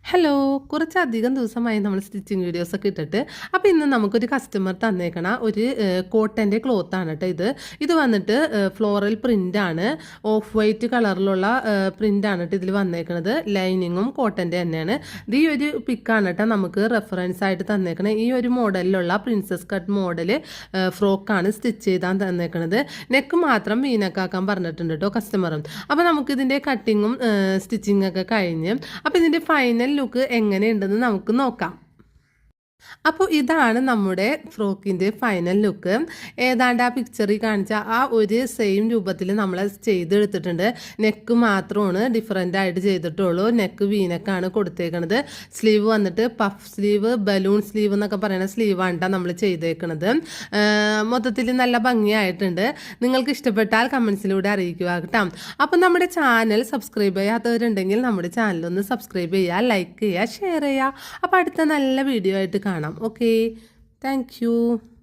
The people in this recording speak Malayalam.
ഹലോ കുറച്ചധികം ദിവസമായി നമ്മൾ സ്റ്റിച്ചിങ് വീഡിയോസൊക്കെ ഇട്ടിട്ട് അപ്പോൾ ഇന്ന് നമുക്കൊരു കസ്റ്റമർ തന്നേക്കണ ഒരു കോട്ടൻ്റെ ക്ലോത്താണ് കേട്ടോ ഇത് വന്നിട്ട് ഫ്ലോറൽ പ്രിൻ്റാണ് ഓഫ് വൈറ്റ് കളറിലുള്ള പ്രിൻ്റാണ് കേട്ടോ ഇതിൽ വന്നേക്കണത് ലൈനിങ്ങും കോട്ടൻ്റെ തന്നെയാണ് ഇത് ഈ ഒരു പിക്കാണ് കേട്ടോ നമുക്ക് റെഫറൻസ് ആയിട്ട് തന്നേക്കണത് ഈ ഒരു മോഡലിലുള്ള പ്രിൻസസ് കട്ട് മോഡൽ ഫ്രോക്കാണ് സ്റ്റിച്ച് ചെയ്താൽ തന്നേക്കണത് നെക്ക് മാത്രം വീനക്കാക്കാൻ പറഞ്ഞിട്ടുണ്ട് കേട്ടോ കസ്റ്റമറും അപ്പോൾ നമുക്കിതിൻ്റെ കട്ടിങ്ങും സ്റ്റിച്ചിങ് ഒക്കെ കഴിഞ്ഞ് അപ്പോൾ ഇതിൻ്റെ ഫൈനൽ ലുക്ക് എങ്ങനെയുണ്ടെന്ന് നമുക്ക് നോക്കാം. അപ്പോൾ ഇതാണ് നമ്മുടെ ഫ്രോക്കിൻ്റെ ഫൈനൽ ലുക്ക്. ഏതാണ്ട് ആ പിക്ചറിൽ കാണിച്ച ആ ഒരു സെയിം രൂപത്തിൽ നമ്മൾ ചെയ്തെടുത്തിട്ടുണ്ട്. നെക്ക് മാത്രമാണ് ഡിഫറെൻ്റ് ആയിട്ട് ചെയ്തിട്ടുള്ളൂ. നെക്ക് വീനക്കാണ് കൊടുത്തേക്കണത്. സ്ലീവ് വന്നിട്ട് പഫ് സ്ലീവ്, ബലൂൺ സ്ലീവ് എന്നൊക്കെ പറയുന്ന സ്ലീവാണ് നമ്മൾ ചെയ്തേക്കണത്. മൊത്തത്തിൽ നല്ല ഭംഗിയായിട്ടുണ്ട്. നിങ്ങൾക്ക് ഇഷ്ടപ്പെട്ടാൽ കമൻസിലൂടെ അറിയിക്കുക കേട്ടോ. അപ്പോൾ നമ്മുടെ ചാനൽ സബ്സ്ക്രൈബ് ചെയ്യാത്തവരുണ്ടെങ്കിൽ നമ്മുടെ ചാനലൊന്ന് സബ്സ്ക്രൈബ് ചെയ്യുക, ലൈക്ക് ചെയ്യുക, ഷെയർ ചെയ്യുക. അപ്പോൾ അടുത്ത നല്ല വീഡിയോ ആയിട്ട് കാണാം. Okay, thank you.